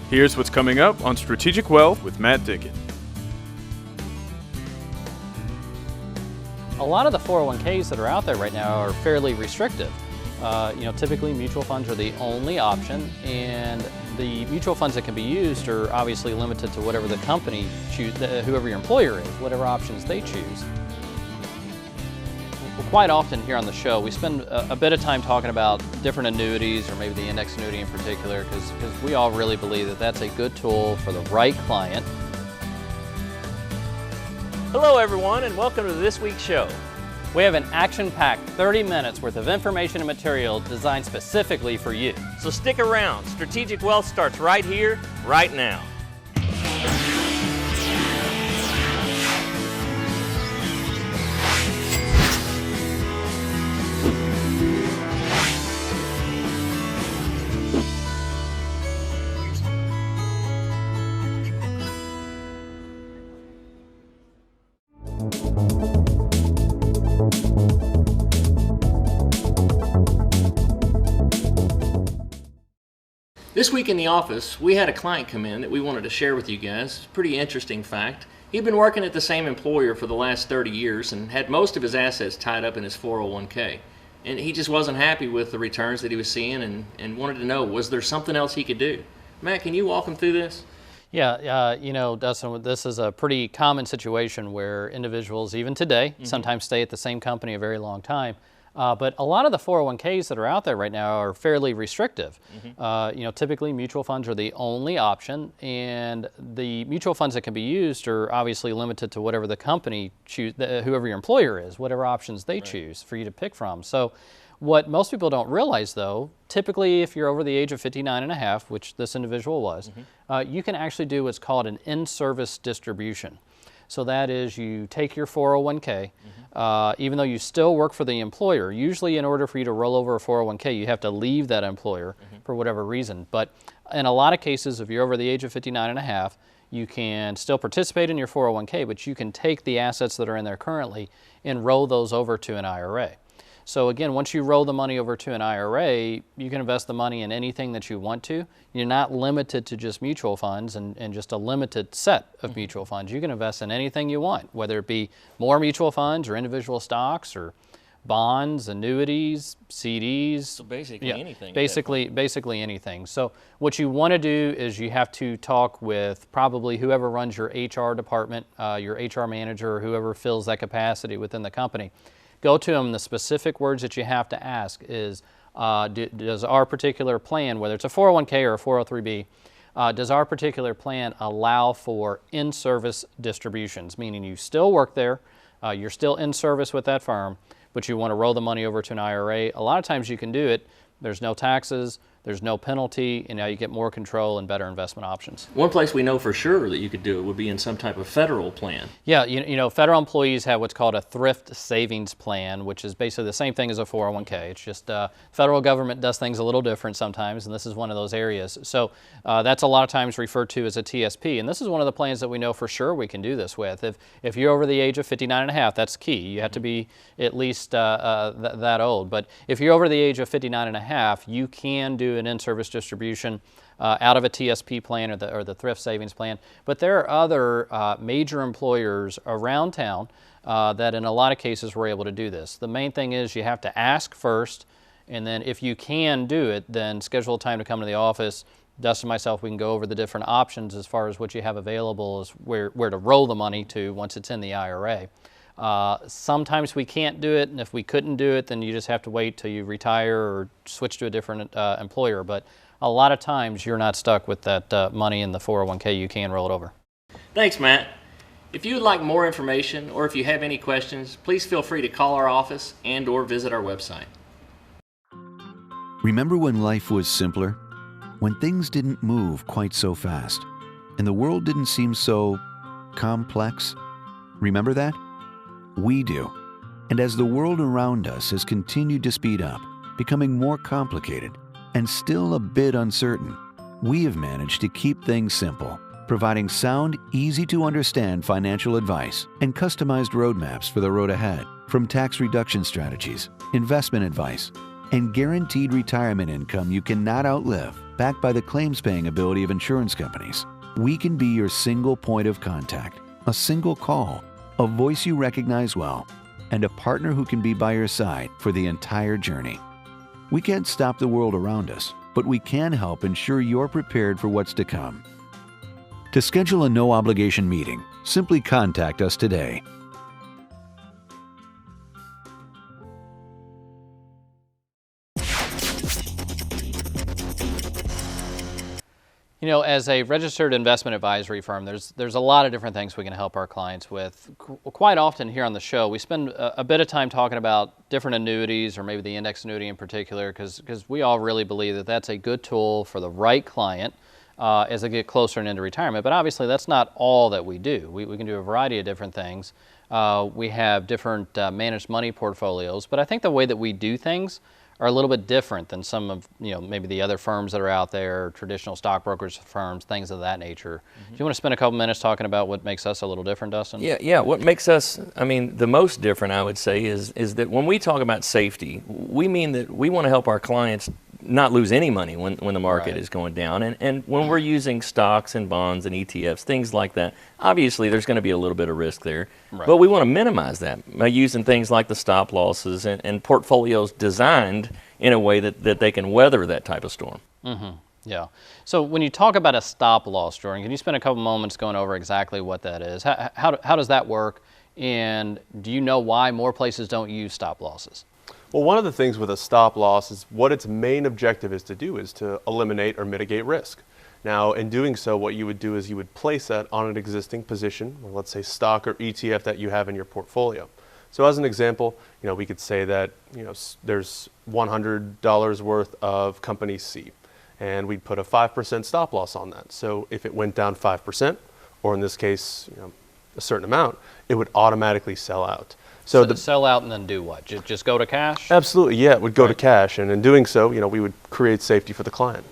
Here's what's coming up on Strategic Wealth with Matt Dickett. A lot of the 401ks that are out there right now are fairly restrictive. Typically mutual funds are the only option, and the mutual funds that can be used are obviously limited to whatever the company whoever your employer is, whatever options they choose. Quite often here on the show, we spend a bit of time talking about different annuities, or maybe the index annuity in particular, because we all really believe that that's a good tool for the right client. Hello everyone, and welcome to this week's show. We have an action-packed 30 minutes worth of information and material designed specifically for you. So stick around. Strategic Wealth starts right here, right now. This week in the office, we had a client come in that we wanted to share with you guys. Pretty interesting fact. He'd been working at the same employer for the last 30 years and had most of his assets tied up in his 401k. And he just wasn't happy with the returns that he was seeing and wanted to know, was there something else he could do? Matt, can you walk him through this? Yeah, Dustin, this is a pretty common situation where individuals, even today, sometimes stay at the same company a very long time. But a lot of the 401ks that are out there right now are fairly restrictive. Typically mutual funds are the only option, and the mutual funds that can be used are obviously limited to whatever the company whoever your employer is, whatever options they choose for you to pick from. So what most people don't realize, though, typically if you're over the age of 59 and a half, which this individual was, you can actually do what's called an in-service distribution. So that is, you take your 401k, even though you still work for the employer. Usually in order for you to roll over a 401k, you have to leave that employer for whatever reason. But in a lot of cases, if you're over the age of 59 and a half, you can still participate in your 401k, but you can take the assets that are in there currently and roll those over to an IRA. So again, once you roll the money over to an IRA, you can invest the money in anything that you want to. You're not limited to just mutual funds and just a limited set of mutual funds. You can invest in anything you want, whether it be more mutual funds or individual stocks or bonds, annuities, CDs. So basically anything. Basically anything. So what you want to do is you have to talk with probably whoever runs your HR department, your HR manager, or whoever fills that capacity within the company. Go to them. The specific words that you have to ask is, does our particular plan, whether it's a 401k or a 403b, does our particular plan allow for in-service distributions, meaning you still work there, you're still in service with that firm, but you want to roll the money over to an IRA. A lot of times you can do it. There's no taxes, there's no penalty, and now you get more control and better investment options. One place we know for sure that you could do it would be in some type of federal plan. Yeah, federal employees have what's called a thrift savings plan, which is basically the same thing as a 401k. It's just federal government does things a little different sometimes, and this is one of those areas. So that's a lot of times referred to as a TSP, and this is one of the plans that we know for sure we can do this with. If you're over the age of 59 and a half, that's key. You have to be at least that old. But if you're over the age of 59 and a half, you can do an in-service distribution out of a TSP plan or the thrift savings plan. But there are other major employers around town that in a lot of cases we're able to do this. The main thing is you have to ask first, and then if you can do it, then schedule a time to come to the office. Dustin and myself, we can go over the different options as far as what you have available, as where to roll the money to once it's in the IRA. Sometimes we can't do it, and if we couldn't do it, then you just have to wait till you retire or switch to a different employer. But a lot of times you're not stuck with that money in the 401k. You can roll it over. Thanks, Matt. If you would like more information or if you have any questions, please feel free to call our office and or visit our website. Remember when life was simpler? When things didn't move quite so fast and the world didn't seem so complex? Remember that? We do. And as the world around us has continued to speed up, becoming more complicated and still a bit uncertain, we have managed to keep things simple, providing sound, easy-to-understand financial advice and customized roadmaps for the road ahead, from tax reduction strategies, investment advice, and guaranteed retirement income you cannot outlive backed by the claims-paying ability of insurance companies. We can be your single point of contact, a single call, a voice you recognize well, and a partner who can be by your side for the entire journey. We can't stop the world around us, but we can help ensure you're prepared for what's to come. To schedule a no-obligation meeting, simply contact us today. You know, as a registered investment advisory firm, there's a lot of different things we can help our clients with. Quite often here on the show, we spend a bit of time talking about different annuities, or maybe the index annuity in particular, because we all really believe that that's a good tool for the right client as they get closer and into retirement. But obviously, that's not all that we do. We can do a variety of different things. We have different managed money portfolios, but I think the way that we do things are a little bit different than some of, maybe the other firms that are out there, traditional stockbrokers firms, things of that nature. Do you want to spend a couple minutes talking about what makes us a little different, Dustin? Yeah. What makes us, the most different, I would say, is that when we talk about safety, we mean that we want to help our clients not lose any money when the market is going down. And when we're using stocks and bonds and ETFs, things like that, obviously there's going to be a little bit of risk there. Right. But we want to minimize that by using things like the stop losses and portfolios designed in a way that they can weather that type of storm. Yeah. So when you talk about a stop loss, Jordan, can you spend a couple moments going over exactly what that is? How does that work? And do you know why more places don't use stop losses? Well, one of the things with a stop loss is what its main objective is to eliminate or mitigate risk. Now, in doing so, what you would do is you would place that on an existing position, or let's say stock or ETF that you have in your portfolio. So as an example, we could say that there's $100 worth of company C, and we'd put a 5% stop loss on that. So if it went down 5%, or in this case, a certain amount, it would automatically sell out. So sell out and then do what? Just go to cash? Absolutely, yeah, it would go to cash, and in doing so, we would create safety for the client.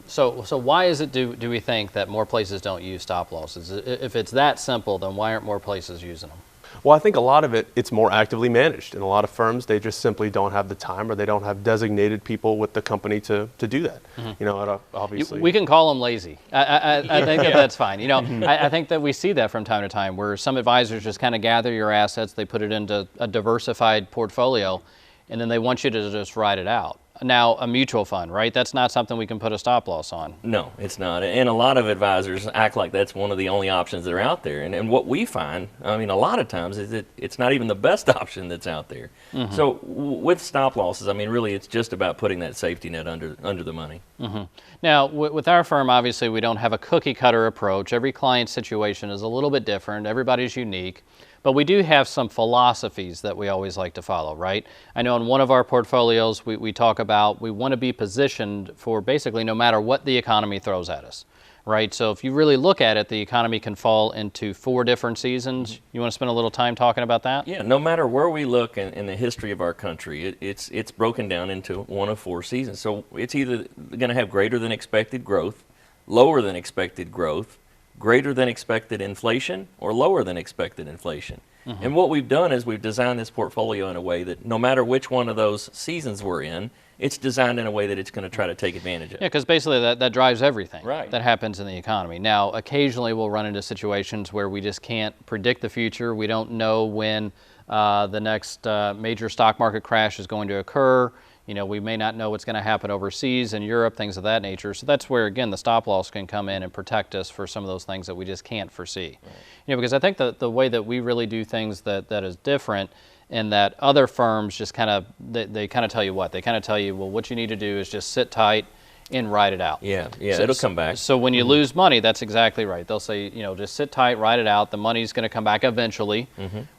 So why is it do we think that more places don't use stop losses? If it's that simple, then why aren't more places using them? Well, I think a lot of it's more actively managed. In a lot of firms, they just simply don't have the time, or they don't have designated people with the company to do that. Obviously. We can call them lazy. I think that's fine. I think that we see that from time to time, where some advisors just kind of gather your assets, they put it into a diversified portfolio, and then they want you to just ride it out. Now, a mutual fund, right? That's not something we can put a stop loss on. No, it's not. And a lot of advisors act like that's one of the only options that are out there. And what we find, a lot of times, is that it's not even the best option that's out there. So with stop losses, really it's just about putting that safety net under the money. Now, with our firm, obviously, we don't have a cookie cutter approach. Every client's situation is a little bit different. Everybody's unique. But we do have some philosophies that we always like to follow, right? I know in one of our portfolios, we talk about we want to be positioned for basically no matter what the economy throws at us, right? So if you really look at it, the economy can fall into 4 different seasons. You want to spend a little time talking about that? Yeah, no matter where we look in the history of our country, it's broken down into one of 4 seasons. So it's either going to have greater than expected growth, lower than expected growth, greater than expected inflation, or lower than expected inflation. And what we've done is we've designed this portfolio in a way that no matter which one of those seasons we're in, it's designed in a way that it's going to try to take advantage of. Yeah, because basically that drives everything that happens in the economy. Now, occasionally we'll run into situations where we just can't predict the future. We don't know when the next major stock market crash is going to occur. We may not know what's going to happen overseas in Europe, things of that nature. So that's where, again, the stop loss can come in and protect us for some of those things that we just can't foresee. Because I think that the way that we really do things that is different, and that other firms just they kind of tell you what? They kind of tell you, well, what you need to do is just sit tight and ride it out. Yeah, so it'll come back. So when you lose money, that's exactly right. They'll say, just sit tight, ride it out. The money's going to come back eventually,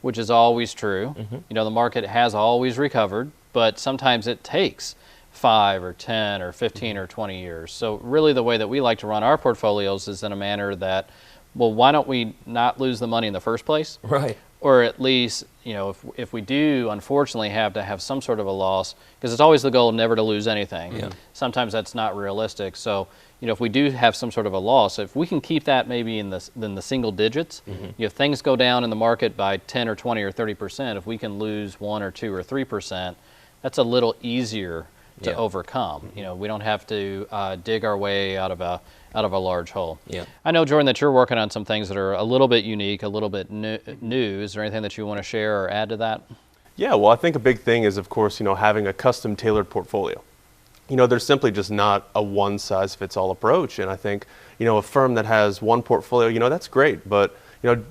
which is always true. The market has always recovered, but sometimes it takes 5 or 10 or 15 or 20 years. So really the way that we like to run our portfolios is in a manner that, well, why don't we not lose the money in the first place? Right. Or at least, if we do unfortunately have to have some sort of a loss, because it's always the goal never to lose anything. Yeah. Sometimes that's not realistic. So, if we do have some sort of a loss, if we can keep that maybe in the single digits, if things go down in the market by 10 or 20 or 30%, if we can lose 1 or 2 or 3%, that's a little easier to overcome. You know, we don't have to dig our way out of a large hole. Yeah. I know, Jordan, that you're working on some things that are a little bit unique, a little bit new. Is there anything that you want to share or add to that? Yeah, well, I think a big thing is, of course, having a custom tailored portfolio. There's simply just not a one-size-fits-all approach. And I think, a firm that has one portfolio, that's great, but,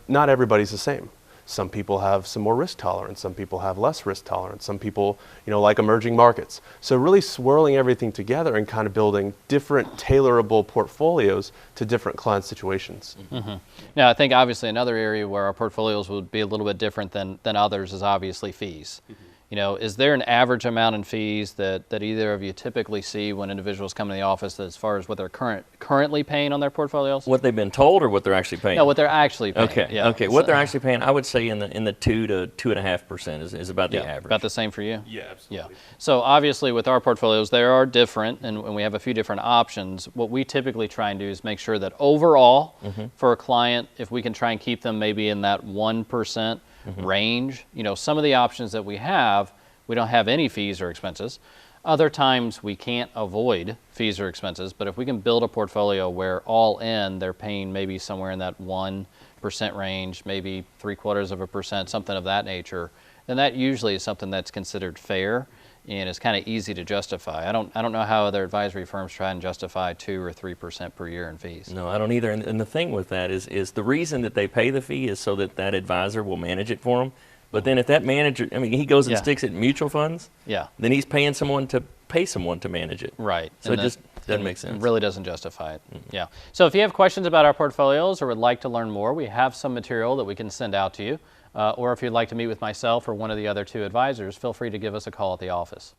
not everybody's the same. Some people have some more risk tolerance. Some people have less risk tolerance. Some people, like emerging markets. So really swirling everything together and kind of building different tailorable portfolios to different client situations. Mm-hmm. Now, I think obviously another area where our portfolios would be a little bit different than others is obviously fees. Mm-hmm. Is there an average amount in fees that either of you typically see when individuals come to the office as far as what they're currently paying on their portfolios? What they've been told or what they're actually paying? No, what they're actually paying. Okay, yeah. okay. What they're actually paying, I would say in the 2 to 2.5% is about the average. About the same for you? Yeah, absolutely. Yeah. So obviously with our portfolios, they are different and we have a few different options. What we typically try and do is make sure that overall for a client, if we can try and keep them maybe in that 1% range, some of the options that we don't have any fees or expenses. Other times we can't avoid fees or expenses, but if we can build a portfolio where all in they're paying maybe somewhere in that 1% range, maybe 0.75%, something of that nature, then that usually is something that's considered fair and is kind of easy to justify. I don't know how other advisory firms try and justify 2 or 3% per year in fees. No, I don't either. And the thing with that is the reason that they pay the fee is so that advisor will manage it for them. But then if that manager, he goes and sticks it in mutual funds, then he's paying someone to pay someone to manage it. Right. So it just doesn't make sense. It really doesn't justify it. Yeah. So if you have questions about our portfolios or would like to learn more, we have some material that we can send out to you. Or if you'd like to meet with myself or one of the other 2 advisors, feel free to give us a call at the office.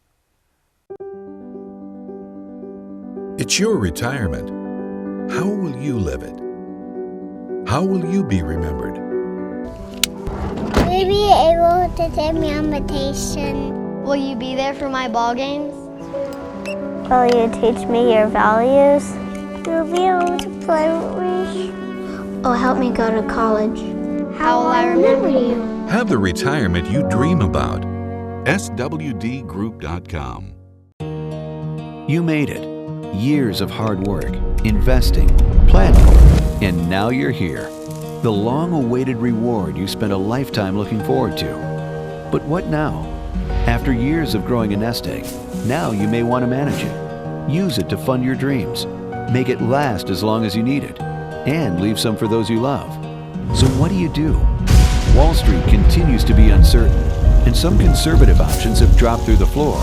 It's your retirement. How will you live it? How will you be remembered? Will you be able to take me on vacation? Will you be there for my ball games? Will you teach me your values? Will you be able to play with me? Oh, help me go to college. How will I remember you? Have the retirement you dream about. swdgroup.com. You made it. Years of hard work, investing, planning, and now you're here. The long-awaited reward you spent a lifetime looking forward to. But what now? After years of growing a nest egg, now you may want to manage it. Use it to fund your dreams. Make it last as long as you need it. And leave some for those you love. So what do? Wall Street continues to be uncertain, and some conservative options have dropped through the floor.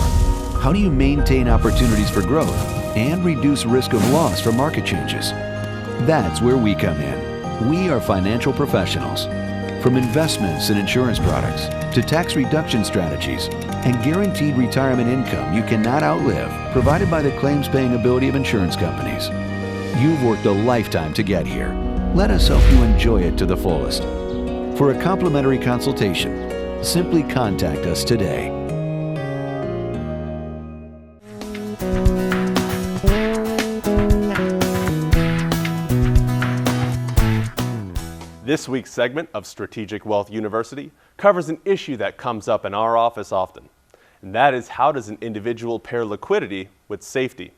How do you maintain opportunities for growth and reduce risk of loss from market changes? That's where we come in. We are financial professionals. From investments and insurance products to tax reduction strategies and guaranteed retirement income you cannot outlive, provided by the claims-paying ability of insurance companies. You've worked a lifetime to get here. Let us help you enjoy it to the fullest. For a complimentary consultation, simply contact us today. This week's segment of Strategic Wealth University covers an issue that comes up in our office often, and that is, how does an individual pair liquidity with safety?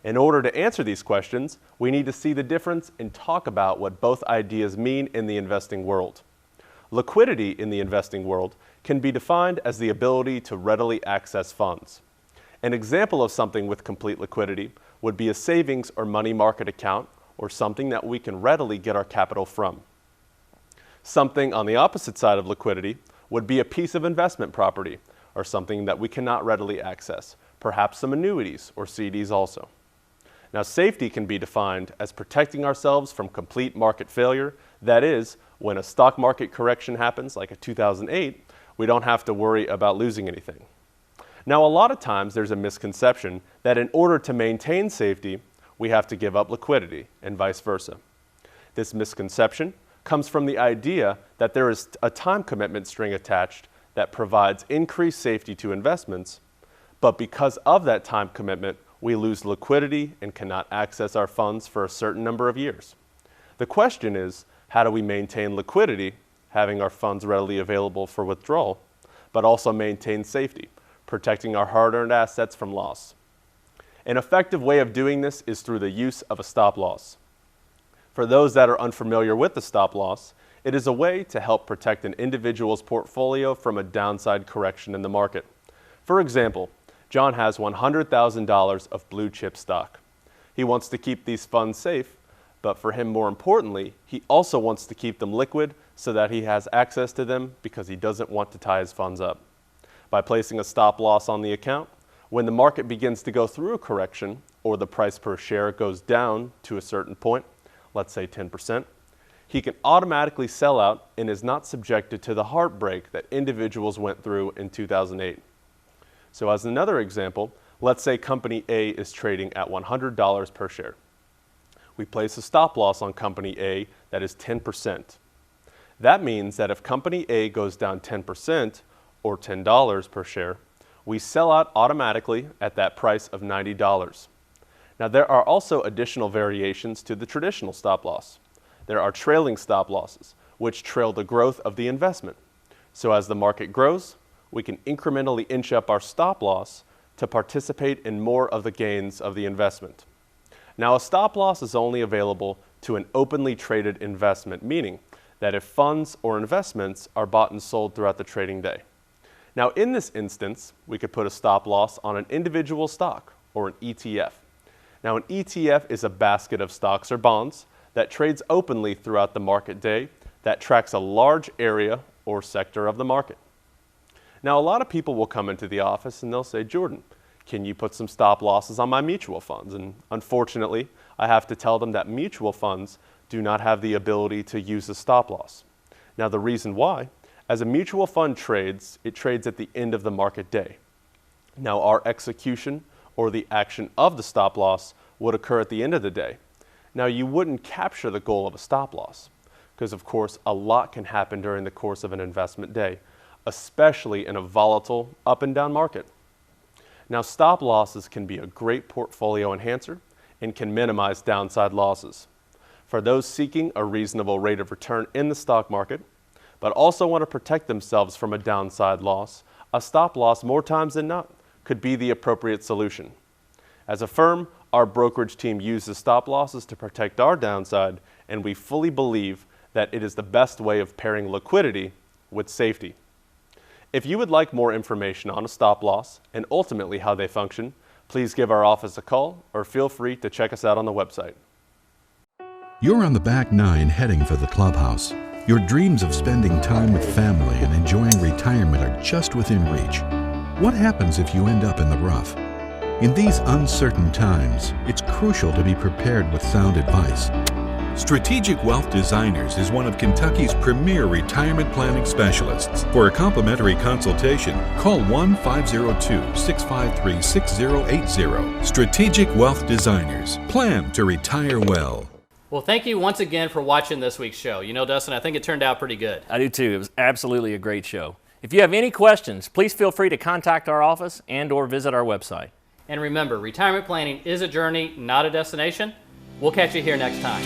In order to answer these questions, we need to see the difference and talk about what both ideas mean in the investing world. Liquidity in the investing world can be defined as the ability to readily access funds. An example of something with complete liquidity would be a savings or money market account, or something that we can readily get our capital from. Something on the opposite side of liquidity would be a piece of investment property, or something that we cannot readily access, perhaps some annuities or CDs also. Now, safety can be defined as protecting ourselves from complete market failure. That is, when a stock market correction happens, like in 2008, we don't have to worry about losing anything. Now, a lot of times there's a misconception that in order to maintain safety, we have to give up liquidity, and vice versa. This misconception comes from the idea that there is a time commitment string attached that provides increased safety to investments, but because of that time commitment, we lose liquidity and cannot access our funds for a certain number of years. The question is, how do we maintain liquidity, having our funds readily available for withdrawal, but also maintain safety, protecting our hard-earned assets from loss? An effective way of doing this is through the use of a stop loss. For those that are unfamiliar with the stop loss, it is a way to help protect an individual's portfolio from a downside correction in the market. For example, John has $100,000 of blue chip stock. He wants to keep these funds safe, but for him, more importantly, he also wants to keep them liquid so that he has access to them because he doesn't want to tie his funds up. By placing a stop loss on the account, when the market begins to go through a correction or the price per share goes down to a certain point, let's say 10%, he can automatically sell out and is not subjected to the heartbreak that individuals went through in 2008. So as another example, let's say company A is trading at $100 per share. We place a stop loss on company A that is 10%. That means that if company A goes down 10% or $10 per share, we sell out automatically at that price of $90. Now there are also additional variations to the traditional stop loss. There are trailing stop losses, which trail the growth of the investment. So as the market grows, we can incrementally inch up our stop loss to participate in more of the gains of the investment. Now, a stop loss is only available to an openly traded investment, meaning that if funds or investments are bought and sold throughout the trading day. Now, in this instance, we could put a stop loss on an individual stock or an ETF. Now, an ETF is a basket of stocks or bonds that trades openly throughout the market day that tracks a large area or sector of the market. Now, a lot of people will come into the office and they'll say, Jordan, can you put some stop losses on my mutual funds? And unfortunately, I have to tell them that mutual funds do not have the ability to use a stop loss. Now, the reason why, as a mutual fund trades, it trades at the end of the market day. Now, our execution or the action of the stop loss would occur at the end of the day. Now, you wouldn't capture the goal of a stop loss because, of course, a lot can happen during the course of an investment day, especially in a volatile up and down market. Now, stop losses can be a great portfolio enhancer and can minimize downside losses. For those seeking a reasonable rate of return in the stock market, but also want to protect themselves from a downside loss, a stop loss more times than not could be the appropriate solution. As a firm, our brokerage team uses stop losses to protect our downside, and we fully believe that it is the best way of pairing liquidity with safety. If you would like more information on a stop loss and ultimately how they function, please give our office a call or feel free to check us out on the website. You're on the back nine heading for the clubhouse. Your dreams of spending time with family and enjoying retirement are just within reach. What happens if you end up in the rough? In these uncertain times, it's crucial to be prepared with sound advice. Strategic Wealth Designers is one of Kentucky's premier retirement planning specialists. For a complimentary consultation, call 1-502-653-6080. Strategic Wealth Designers. Plan to retire well. Well, thank you once again for watching this week's show. You know, Dustin, I think it turned out pretty good. I do too. It was absolutely a great show. If you have any questions, please feel free to contact our office and/or visit our website. And remember, retirement planning is a journey, not a destination. We'll catch you here next time.